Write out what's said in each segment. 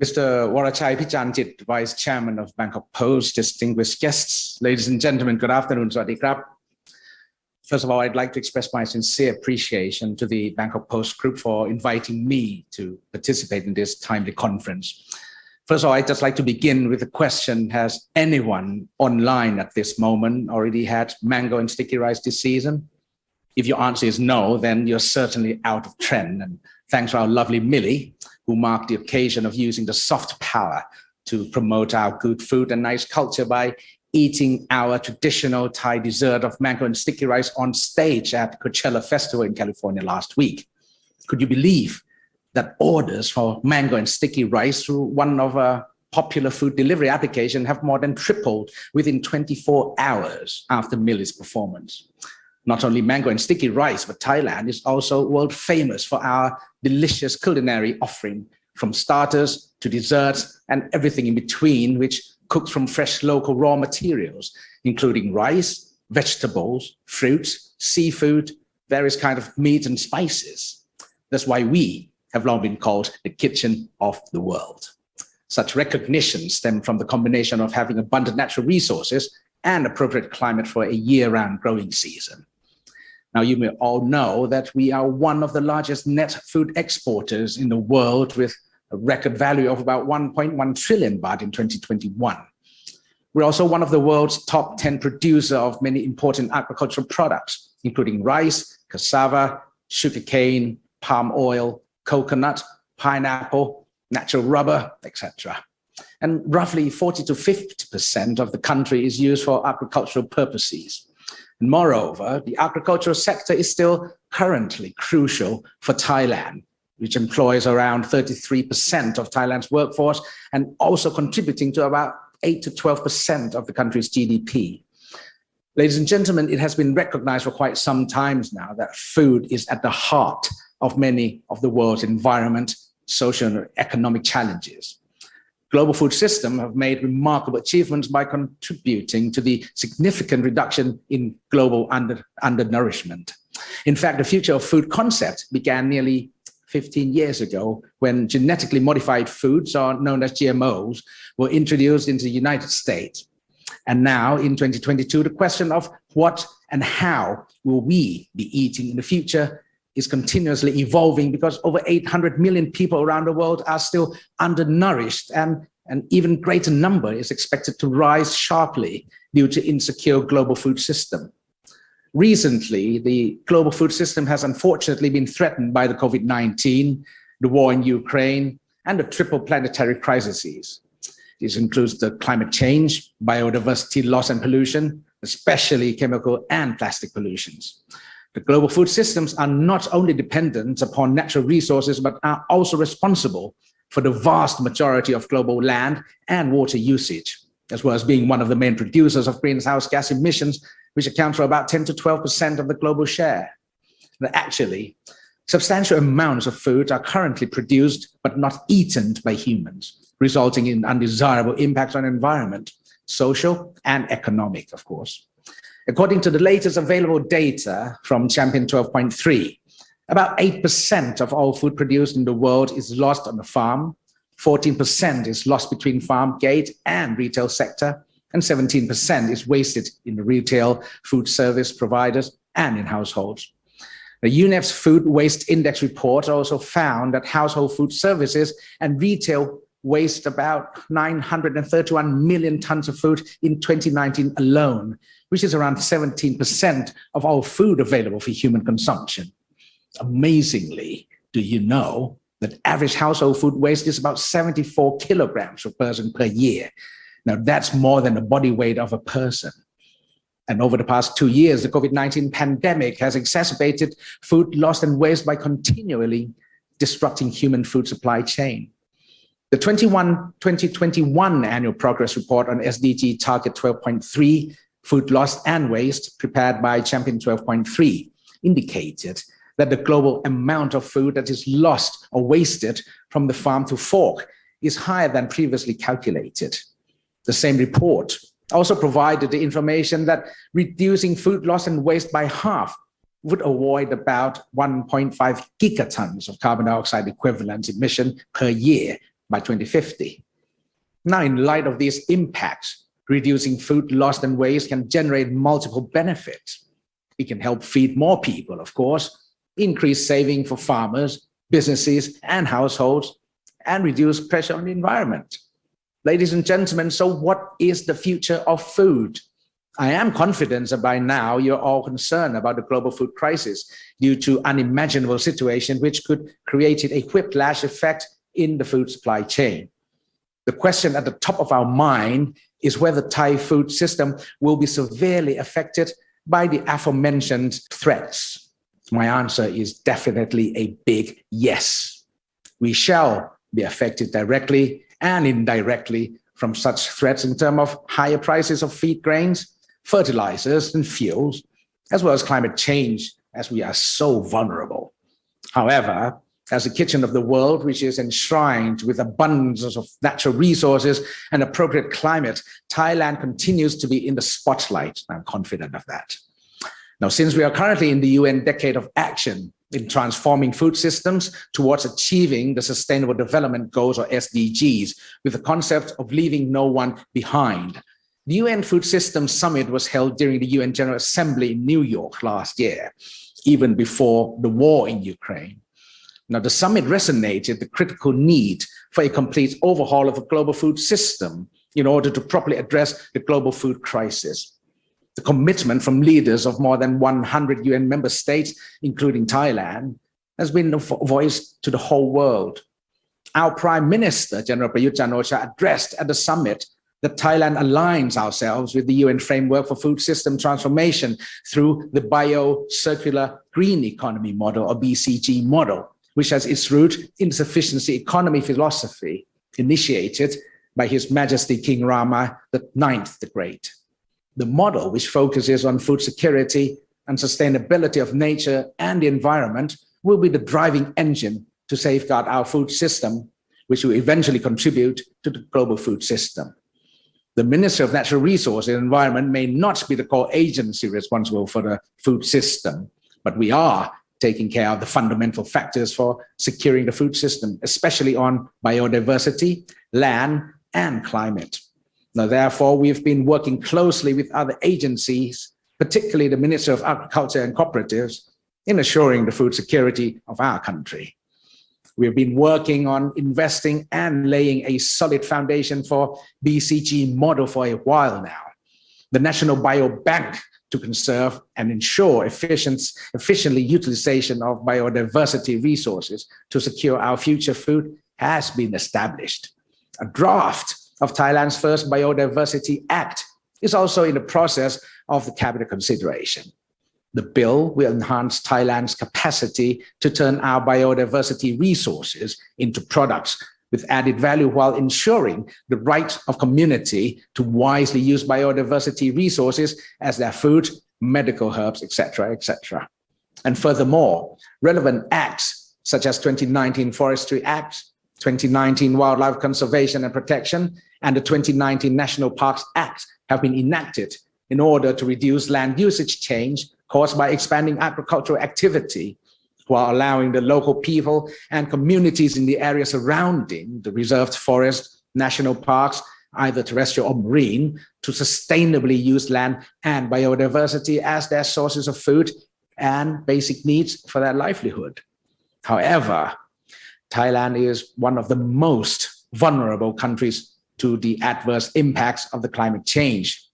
Mr. Warachai Pichanjit, Vice Chairman of Bangkok Post, distinguished guests, ladies and gentlemen, good afternoon. Sawadee krap. First of all, I'd like to express my sincere appreciation to the Bangkok Post Group for inviting me to participate in this timely conference. First of all, I'd just like to begin with a question. Has anyone online at this moment already had mango and sticky rice this season? If your answer is no, then you're certainly out of trend. And thanks to our lovely Millie, who marked the occasion of using the soft power to promote our good food and nice culture by eating our traditional Thai dessert of mango and sticky rice on stage at Coachella Festival in California last week. Could you believe that orders for mango and sticky rice through one of our popular food delivery applications have more than tripled within 24 hours after Millie's performance? Not only mango and sticky rice, but Thailand is also world famous for our delicious culinary offering, from starters to desserts and everything in between, which cooked from fresh local raw materials, including rice, vegetables, fruits, seafood, various kinds of meat and spices. That's why we have long been called the kitchen of the world. Such recognition stems from the combination of having abundant natural resources and appropriate climate for a year-round growing season. Now, you may all know that we are one of the largest net food exporters in the world, with a record value of about 1.1 trillion baht in 2021. We're also one of the world's top 10 producers of many important agricultural products, including rice, cassava, sugarcane, palm oil, coconut, pineapple, natural rubber, etc. And roughly 40 to 50% of the country is used for agricultural purposes. And moreover, the agricultural sector is still currently crucial for Thailand, which employs around 33% of Thailand's workforce and also contributing to about 8 to 12% of the country's GDP. Ladies and gentlemen, it has been recognized for quite some time now that food is at the heart of many of the world's environment, social and economic challenges. Global food systems have made remarkable achievements by contributing to the significant reduction in global undernourishment. In fact, the future of food concept began nearly 15 years ago when genetically modified foods, or known as GMOs, were introduced into the United States. And now in 2022, the question of what and how will we be eating in the future is continuously evolving, because over 800 million people around the world are still undernourished, and an even greater number is expected to rise sharply due to insecure global food system. Recently, the global food system has unfortunately been threatened by the COVID-19, the war in Ukraine, and the triple planetary crises. This includes the climate change, biodiversity loss and pollution, especially chemical and plastic pollutions. The global food systems are not only dependent upon natural resources, but are also responsible for the vast majority of global land and water usage, as well as being one of the main producers of greenhouse gas emissions, which account for about 10 to 12% of the global share. But actually, substantial amounts of food are currently produced but not eaten by humans, resulting in undesirable impacts on the environment, social and economic, of course. According to the latest available data from Champion 12.3, about 8% of all food produced in the world is lost on the farm, 14% is lost between farm gate and retail sector, and 17% is wasted in the retail, food service providers, and in households. The UNEP's Food Waste Index report also found that household food services and retail waste about 931 million tons of food in 2019 alone, which is around 17% of all food available for human consumption. Amazingly, do you know that average household food waste is about 74 kilograms per person per year? Now, that's more than the body weight of a person. And over the past 2 years, the COVID-19 pandemic has exacerbated food loss and waste by continually disrupting human food supply chain. The 2021 annual progress report on SDG target 12.3, food loss and waste, prepared by Champion 12.3, indicated that the global amount of food that is lost or wasted from the farm to fork is higher than previously calculated. The same report also provided the information that reducing food loss and waste by half would avoid about 1.5 gigatons of carbon dioxide equivalent emission per year by 2050. Now, in light of these impacts, reducing food loss and waste can generate multiple benefits. It can help feed more people, of course, increase saving for farmers, businesses, and households, and reduce pressure on the environment. Ladies and gentlemen, so what is the future of food? I am confident that by now you're all concerned about the global food crisis due to unimaginable situation which could create a whiplash effect in the food supply chain. The question at the top of our mind is whether Thai food system will be severely affected by the aforementioned threats. My answer is definitely a big yes. We shall be affected directly and indirectly from such threats in terms of higher prices of feed grains, fertilizers, and fuels, as well as climate change, as we are so vulnerable. However, as the kitchen of the world, which is enshrined with abundance of natural resources and appropriate climate, Thailand continues to be in the spotlight. I'm confident of that. Now, since we are currently in the UN Decade of Action in transforming food systems towards achieving the Sustainable Development Goals, or SDGs, with the concept of leaving no one behind, the UN Food Systems Summit was held during the UN General Assembly in New York last year, even before the war in Ukraine. Now, the summit resonated the critical need for a complete overhaul of the global food system in order to properly address the global food crisis. The commitment from leaders of more than 100 UN member states, including Thailand, has been voiced to the whole world. Our Prime Minister, General Prayut Chan-o-cha, addressed at the summit that Thailand aligns ourselves with the UN framework for food system transformation through the bio-circular green economy model, or BCG model, which has its root in sufficiency economy philosophy initiated by His Majesty King Rama IX the Great. The model, which focuses on food security and sustainability of nature and the environment, will be the driving engine to safeguard our food system, which will eventually contribute to the global food system. The Ministry of Natural Resources and Environment may not be the core agency responsible for the food system, but we are taking care of the fundamental factors for securing the food system, especially on biodiversity, land, and climate. Now, therefore, we've been working closely with other agencies, particularly the Ministry of Agriculture and Cooperatives, in assuring the food security of our country. We've been working on investing and laying a solid foundation for BCG model for a while now. The National Biobank to conserve and ensure efficiently utilization of biodiversity resources to secure our future food has been established. A draft of Thailand's first Biodiversity Act is also in the process of the cabinet consideration. The bill will enhance Thailand's capacity to turn our biodiversity resources into products with added value while ensuring the right of community to wisely use biodiversity resources as their food, medical herbs, etc., etc. And furthermore, relevant acts such as 2019 Forestry Act, 2019 Wildlife Conservation and Protection, and the 2019 National Parks Act have been enacted in order to reduce land usage change caused by expanding agricultural activity, while allowing the local people and communities in the area surrounding the reserved forest, national parks, either terrestrial or marine, to sustainably use land and biodiversity as their sources of food and basic needs for their livelihood. However, Thailand is one of the most vulnerable countries to the adverse impacts of the climate change.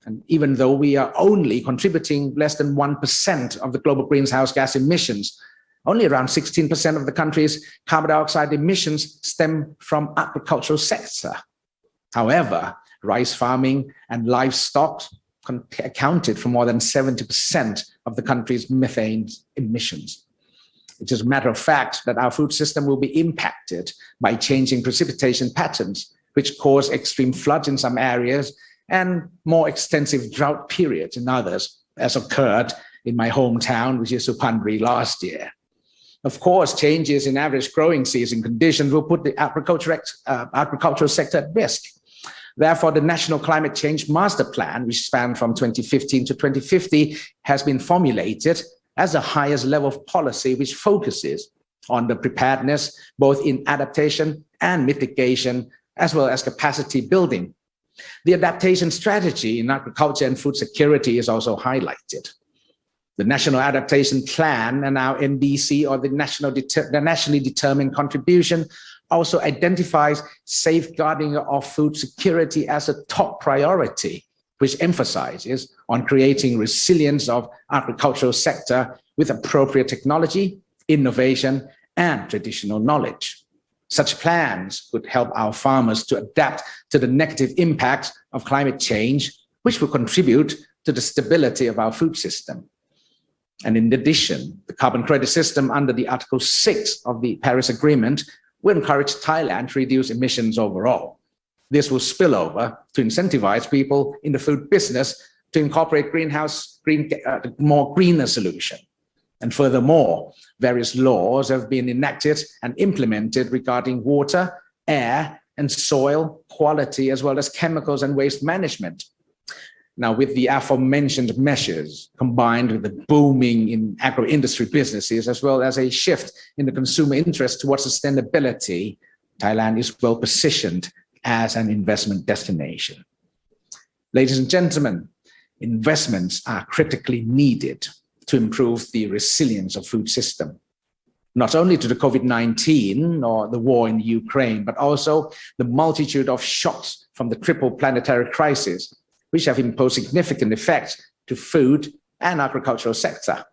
And even though we are only contributing less than 1% of the global greenhouse gas emissions, only around 16% of the country's carbon dioxide emissions stem from agricultural sector. However, rice farming and livestock accounted for more than 70% of the country's methane emissions. It is a matter of fact that our food system will be impacted by changing precipitation patterns, which cause extreme floods in some areas and more extensive drought periods in others, as occurred in my hometown, which is Suphanburi, last year. Of course, changes in average growing season conditions will put the agricultural sector at risk. Therefore, the National Climate Change Master Plan, which spanned from 2015 to 2050, has been formulated as the highest level of policy which focuses on the preparedness, both in adaptation and mitigation, as well as capacity building. The adaptation strategy in agriculture and food security is also highlighted. The National Adaptation Plan and our NDC, or the Nationally Determined Contribution, also identifies safeguarding of food security as a top priority, which emphasizes on creating resilience of agricultural sector with appropriate technology, innovation, and traditional knowledge. Such plans would help our farmers to adapt to the negative impacts of climate change, which will contribute to the stability of our food system. And in addition, the carbon credit system under the Article 6 of the Paris Agreement will encourage Thailand to reduce emissions overall. This will spill over to incentivize people in the food business to incorporate more greener solution. And furthermore, various laws have been enacted and implemented regarding water, air, and soil quality, as well as chemicals and waste management. Now, with the aforementioned measures, combined with the booming in agro-industry businesses, as well as a shift in the consumer interest towards sustainability, Thailand is well positioned as an investment destination. Ladies and gentlemen, investments are critically needed to improve the resilience of food system, not only to the COVID-19 or the war in Ukraine, but also the multitude of shocks from the triple planetary crisis, which have imposed significant effects to food and agricultural sector.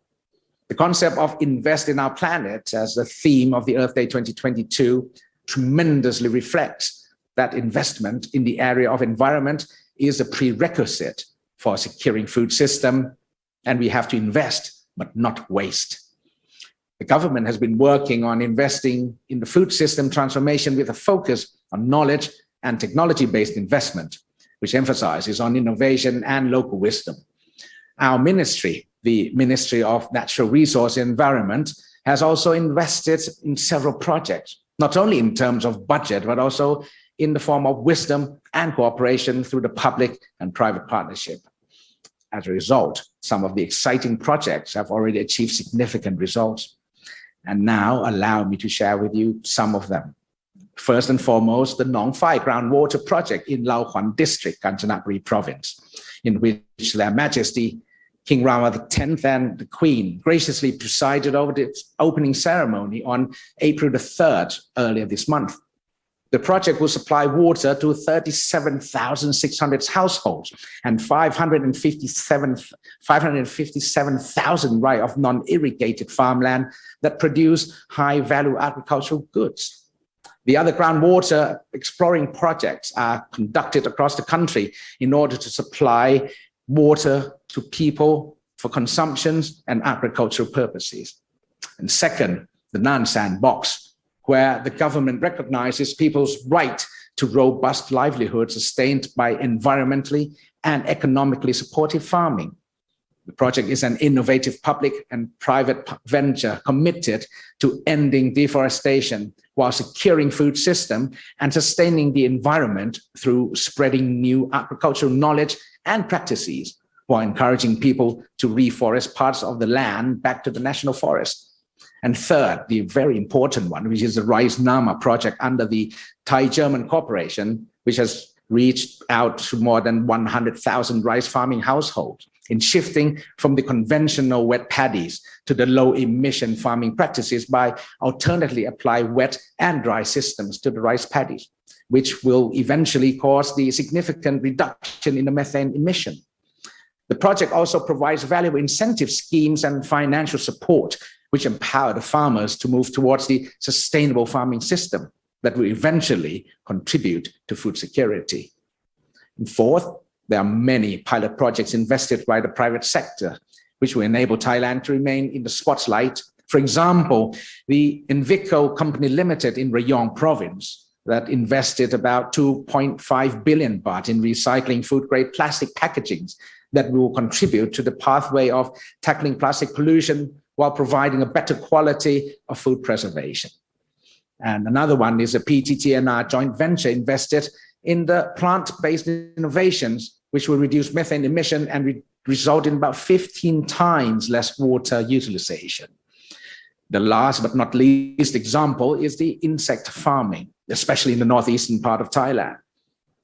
The concept of invest in our planet as the theme of the Earth Day 2022 tremendously reflects that investment in the area of environment is a prerequisite for securing food system, and we have to invest, but not waste. The government has been working on investing in the food system transformation with a focus on knowledge and technology-based investment, which emphasizes on innovation and local wisdom. Our ministry, the Ministry of Natural Resources and Environment, has also invested in several projects, not only in terms of budget, but also in the form of wisdom and cooperation through the public and private partnership. As a result, some of the exciting projects have already achieved significant results. And now allow me to share with you some of them. First and foremost, the Nong Phai groundwater project in Lao Kwan district, Kanchanaburi province, in which Their Majesty King Rama X and the Queen graciously presided over its opening ceremony on April the 3rd, earlier this month. The project will supply water to 37,600 households and 557,000 rai of non-irrigated farmland that produce high-value agricultural goods. The other groundwater exploring projects are conducted across the country in order to supply water to people for consumptions and agricultural purposes. And second, the Nan Sandbox, where the government recognizes people's right to robust livelihood sustained by environmentally and economically supportive farming. The project is an innovative public and private venture committed to ending deforestation while securing food system and sustaining the environment through spreading new agricultural knowledge and practices, while encouraging people to reforest parts of the land back to the national forest. And third, the very important one, which is the Rice Nama project under the Thai-German Corporation, which has reached out to more than 100,000 rice farming households in shifting from the conventional wet paddies to the low-emission farming practices by alternately apply wet and dry systems to the rice paddies, which will eventually cause the significant reduction in the methane emission. The project also provides valuable incentive schemes and financial support which empower the farmers to move towards the sustainable farming system that will eventually contribute to food security. And fourth, there are many pilot projects invested by the private sector, which will enable Thailand to remain in the spotlight. For example, the Envico Company Limited in Rayong province that invested about 2.5 billion baht in recycling food-grade plastic packagings that will contribute to the pathway of tackling plastic pollution while providing a better quality of food preservation. And another one is a PTTNR joint venture invested in the plant-based innovations, which will reduce methane emission and result in about 15 times less water utilization. The last but not least example is the insect farming, especially in the northeastern part of Thailand.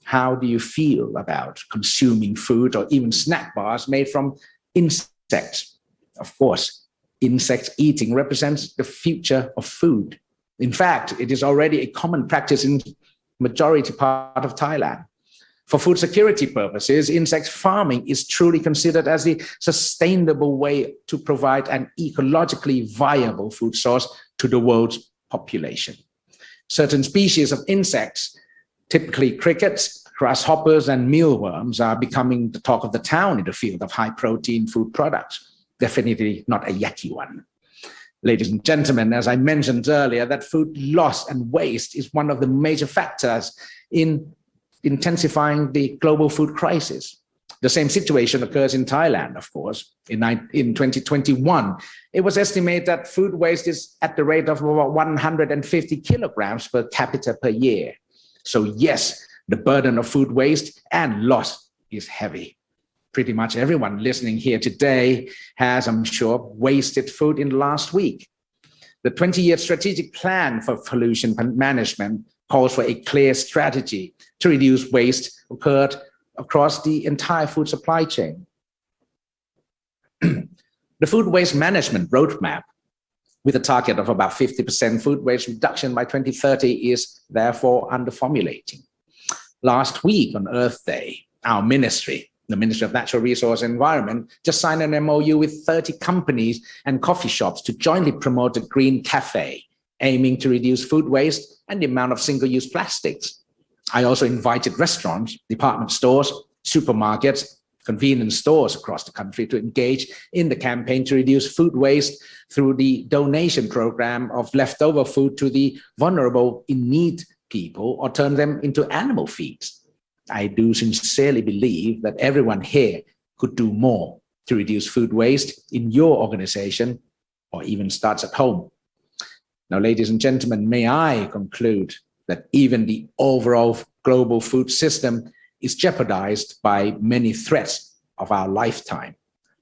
How do you feel about consuming food or even snack bars made from insects? Of course, insect eating represents the future of food. In fact, it is already a common practice in majority part of Thailand. For food security purposes, insect farming is truly considered as the sustainable way to provide an ecologically viable food source to the world's population. Certain species of insects, typically crickets, grasshoppers, and mealworms, are becoming the talk of the town in the field of high-protein food products. Definitely not a yucky one. Ladies and gentlemen, as I mentioned earlier, that food loss and waste is one of the major factors in intensifying the global food crisis. The same situation occurs in Thailand, of course. In 2021, it was estimated that food waste is at the rate of about 150 kilograms per capita per year. So yes, the burden of food waste and loss is heavy. Pretty much everyone listening here today has, I'm sure, wasted food in the last week. The 20-year strategic plan for pollution management calls for a clear strategy to reduce waste occurred across the entire food supply chain. The food waste management roadmap, with a target of about 50% food waste reduction by 2030, is therefore under formulating. Last week on Earth Day, our ministry, the Ministry of Natural Resources and Environment, just signed an MOU with 30 companies and coffee shops to jointly promote a green cafe, aiming to reduce food waste and the amount of single-use plastics. I also invited restaurants, department stores, supermarkets, convenience stores across the country to engage in the campaign to reduce food waste through the donation program of leftover food to the vulnerable in need people or turn them into animal feeds. I do sincerely believe that everyone here could do more to reduce food waste in your organization or even starts at home. Now, ladies and gentlemen, may I conclude that even the overall global food system is jeopardized by many threats of our lifetime,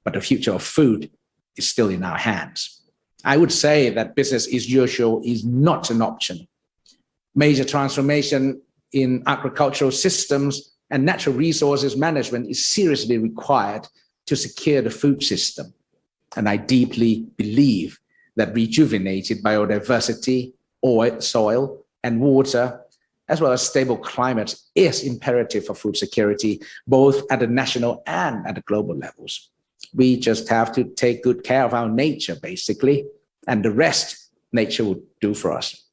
but the future of food is still in our hands. I would say that business as usual is not an option. Major transformation in agricultural systems and natural resources management is seriously required to secure the food system. And I deeply believe that rejuvenated biodiversity, oil, soil, and water, as well as stable climate, is imperative for food security, both at the national and at the global levels. We just have to take good care of our nature, basically, and the rest nature will do for us.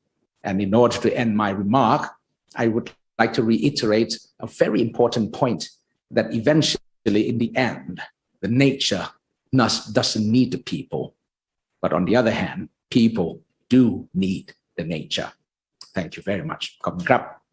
And in order to end my remark, I would like to reiterate a very important point, that eventually, in the end, the nature doesn't need the people. But on the other hand, people do need the nature. Thank you very much. ขอบคุณครับ